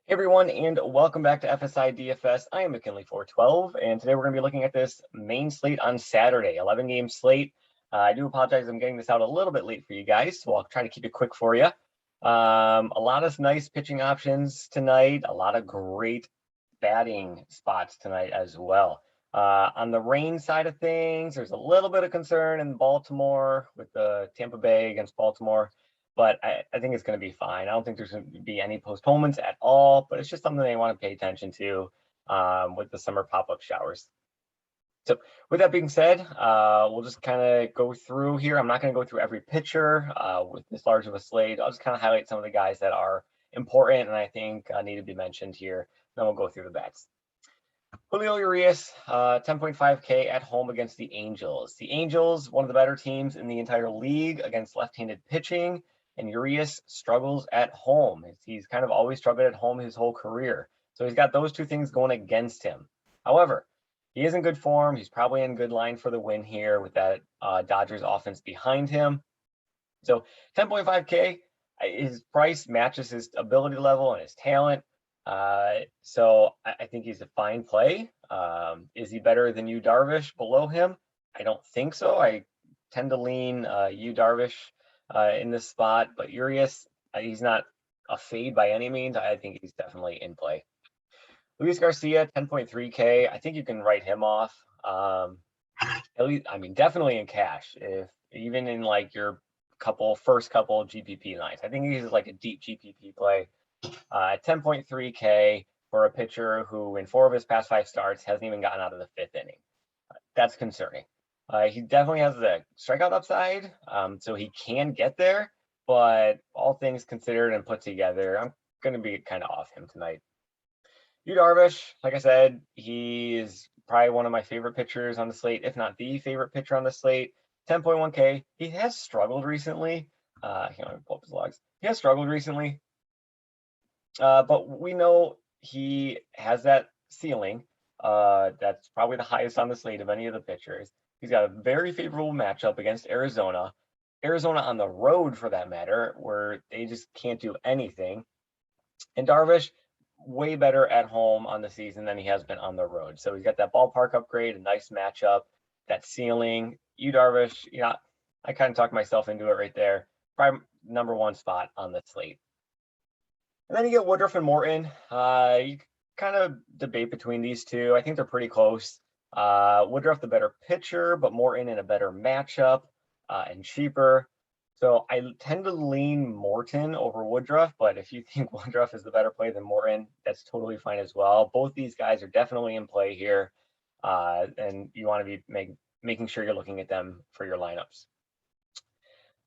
Hey everyone, and welcome back to FSI DFS. I am McKinley412, and today we're going to be looking at this main slate on Saturday, 11-game slate. I do apologize, I'm getting this out a little bit late for you guys, so I'll try to keep it quick for you. A lot of nice pitching options tonight, a lot of great batting spots tonight as well. On the rain side of things, there's a little bit of concern in Baltimore with the Tampa Bay against Baltimore. But I think it's going to be fine. I don't think there's going to be any postponements at all, but it's just something they want to pay attention to with the summer pop-up showers. So with that being said, we'll just kind of go through here. I'm not going to go through every pitcher with this large of a slate. I'll just kind of highlight some of the guys that are important and I think need to be mentioned here. Then we'll go through the bats. Julio Urias, 10.5K at home against the Angels. The Angels, one of the better teams in the entire league against left-handed pitching. And Urias struggles at home. He's kind of always struggled at home his whole career. So he's got those two things going against him. However, he is in good form. He's probably in good line for the win here with that Dodgers offense behind him. So 10.5K, his price matches his ability level and his talent. So I think he's a fine play. Is he better than Yu Darvish below him? I don't think so. I tend to lean Yu Darvish in this spot, but Urias, he's not a fade by any means. I think he's definitely in play. Luis Garcia, 10.3K. I think you can write him off. At least, I mean, definitely in cash. If even in like your first couple GPP nights, I think he's like a deep GPP play. 10.3K for a pitcher who, in 4 of his past 5 starts, hasn't even gotten out of the 5th inning. That's concerning. He definitely has the strikeout upside, so he can get there. But all things considered and put together, I'm going to be kind of off him tonight. Yu Darvish, like I said, he is probably one of my favorite pitchers on the slate, if not the favorite pitcher on the slate. 10.1K. He has struggled recently. Let me pull up his logs. He has struggled recently. But we know he has that ceiling. That's probably the highest on the slate of any of the pitchers. He's got a very favorable matchup against Arizona. Arizona on the road, for that matter, where they just can't do anything. And Darvish, way better at home on the season than he has been on the road. So he's got that ballpark upgrade, a nice matchup, that ceiling. Yu Darvish, I kind of talked myself into it right there. Probably #1 spot on the slate. And then you get Woodruff and Morton. You kind of debate between these two. I think they're pretty close. Woodruff the better pitcher, but Morton in a better matchup and cheaper. So I tend to lean Morton over Woodruff, but if you think Woodruff is the better play than Morton, that's totally fine as well. Both these guys are definitely in play here, and you want to be making sure you're looking at them for your lineups.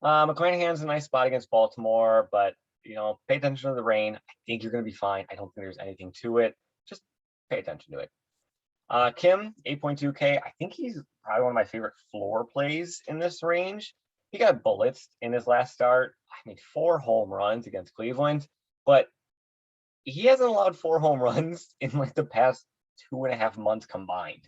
McClanahan's a nice spot against Baltimore, but pay attention to the rain. I think you're going to be fine. I don't think there's anything to it. Just pay attention to it. Kim, 8.2K. I think he's probably one of my favorite floor plays in this range. He got blitzed in his last start. I mean, 4 home runs against Cleveland, but he hasn't allowed 4 home runs in like the past 2.5 months combined.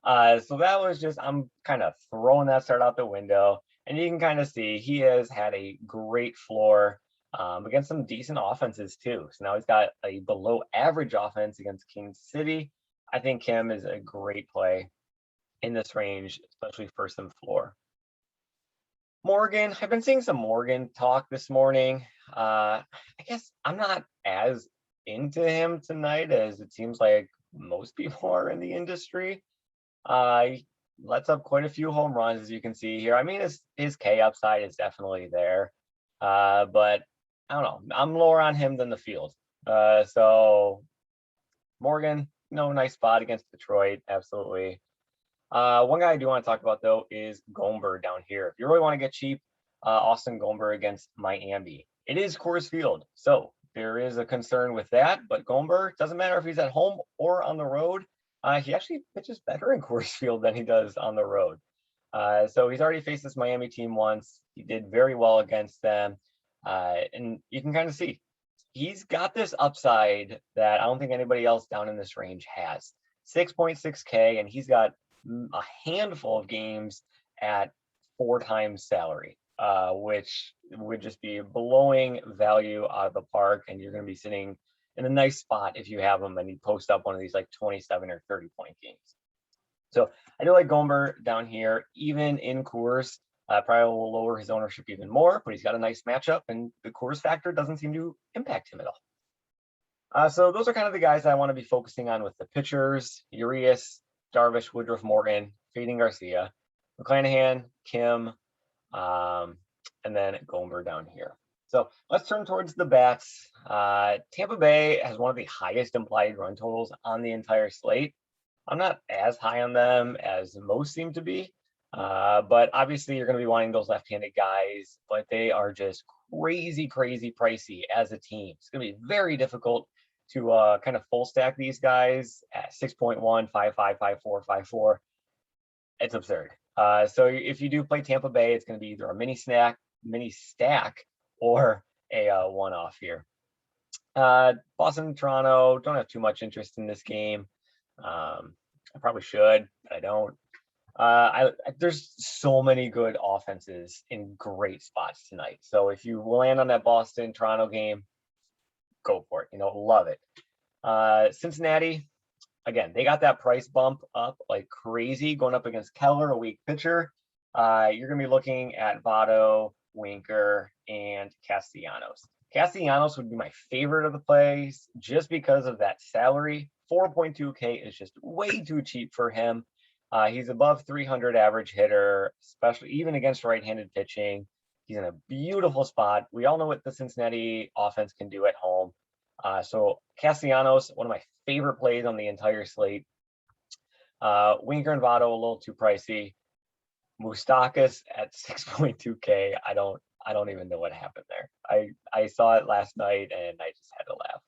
So that was just, I'm kind of throwing that start out the window. And you can kind of see he has had a great floor against some decent offenses too. So now he's got a below average offense against Kansas City. I think Kim is a great play in this range, especially for some floor. Morgan, I've been seeing some Morgan talk this morning. I guess I'm not as into him tonight as it seems like most people are in the industry. He lets up quite a few home runs, as you can see here. I mean, his K upside is definitely there, but I don't know. I'm lower on him than the field. So Morgan, nice spot against Detroit, absolutely. One guy I do want to talk about, though, is Gomber down here. If you really want to get cheap, Austin Gomber against Miami. It is Coors Field, so there is a concern with that. But Gomber, doesn't matter if he's at home or on the road. He actually pitches better in Coors Field than he does on the road. So he's already faced this Miami team once. He did very well against them. And you can kind of see he's got this upside that I don't think anybody else down in this range has. 6.6K, and he's got a handful of games at 4 times salary, which would just be blowing value out of the park. And you're going to be sitting in a nice spot if you have him and you post up one of these like 27 or 30-point games. So I do like Gomber down here, even in Coors. Probably will lower his ownership even more, but he's got a nice matchup, and the Coors factor doesn't seem to impact him at all. So those are kind of the guys I want to be focusing on with the pitchers: Urias, Darvish, Woodruff, Morgan, fading Garcia, McClanahan, Kim, and then Gomber down here. So let's turn towards the bats. Tampa Bay has one of the highest implied run totals on the entire slate. I'm not as high on them as most seem to be, but obviously you're going to be wanting those left-handed guys, but they are just crazy pricey as a team. It's going to be very difficult to kind of full stack these guys at 6.1, 5.5, 5.4, 5.4. It's absurd. So if you do play Tampa Bay, it's going to be either a mini stack, or a one-off here. Boston, Toronto, don't have too much interest in this game. I probably should, but I don't. There's so many good offenses in great spots tonight. So if you land on that Boston Toronto game, go for it. Love it. Cincinnati, again, they got that price bump up like crazy going up against Keller, a weak pitcher. You're gonna be looking at Votto, Winker, and Castellanos. Castellanos would be my favorite of the plays just because of that salary. 4.2K is just way too cheap for him. He's above 300 average hitter, especially even against right-handed pitching. He's in a beautiful spot. We all know what the Cincinnati offense can do at home. So Castellanos, one of my favorite plays on the entire slate. Winker and Votto, a little too pricey. Moustakas at 6.2K. I don't even know what happened there. I saw it last night and I just had to laugh.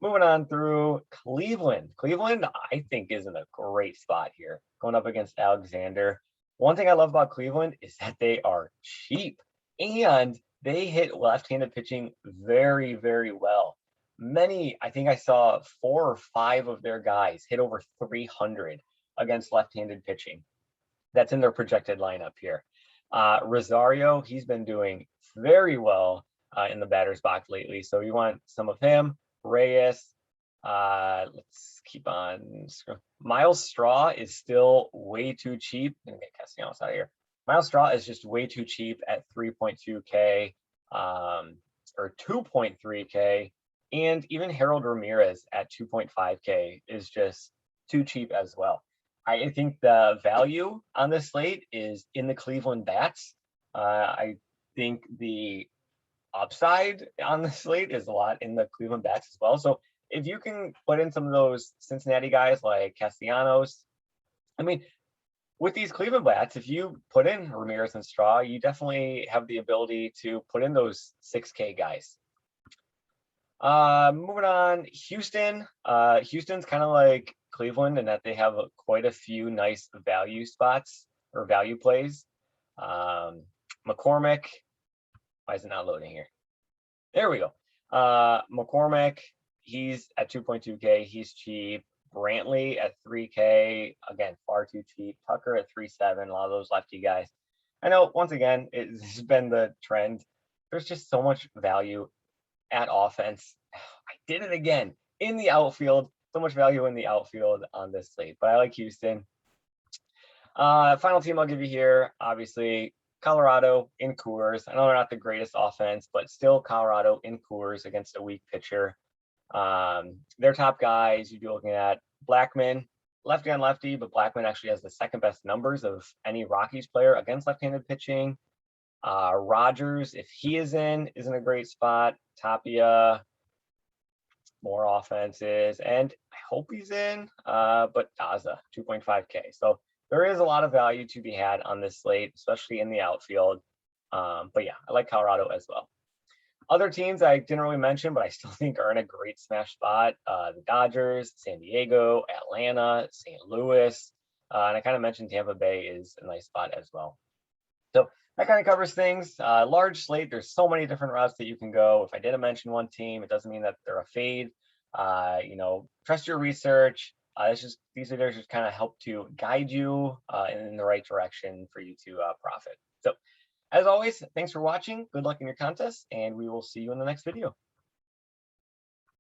Moving on through Cleveland. Cleveland, I think, is in a great spot here, going up against Alexander. One thing I love about Cleveland is that they are cheap and they hit left-handed pitching very well. I think I saw 4 or 5 of their guys hit over 300 against left-handed pitching. That's in their projected lineup here. Rosario, he's been doing very well in the batter's box lately, so you want some of him. Reyes, let's keep on. Miles Straw is still way too cheap. I'm gonna get Castellanos out of here. Miles Straw is just way too cheap at 3.2K or 2.3K, and even Harold Ramirez at 2.5K is just too cheap as well. I think the value on this slate is in the Cleveland bats. I think the upside on the slate is a lot in the Cleveland bats as well. So if you can put in some of those Cincinnati guys like Castellanos, I mean, with these Cleveland bats, if you put in Ramirez and Straw, you definitely have the ability to put in those 6K guys. Moving on, Houston. Houston's kind of like Cleveland in that they have quite a few nice value spots or value plays. McCormick. Why is it not loading here? There we go. McCormick, he's at 2.2K. He's cheap. Brantley at 3K. Again, far too cheap. Tucker at 3.7. A lot of those lefty guys. I know, once again, it's been the trend. There's just so much value at offense. I did it again in the outfield. So much value in the outfield on this slate, but I like Houston. Final team I'll give you here, obviously, Colorado in Coors. I know they're not the greatest offense, but still Colorado in Coors against a weak pitcher. Their top guys, you'd be looking at Blackman, lefty on lefty, but Blackman actually has the second best numbers of any Rockies player against left-handed pitching. Rogers, if he is in a great spot. Tapia, more offenses, and I hope he's in, but Daza, 2.5K. So there is a lot of value to be had on this slate, especially in the outfield. But yeah, I like Colorado as well. Other teams I didn't really mention, but I still think are in a great smash spot. The Dodgers, San Diego, Atlanta, St. Louis, and I kind of mentioned Tampa Bay is a nice spot as well. So that kind of covers things. Large slate, there's so many different routes that you can go. If I didn't mention one team, it doesn't mean that they're a fade. Trust your research. These videos just kind of help to guide you in the right direction for you to profit. So as always, thanks for watching. Good luck in your contest, and we will see you in the next video.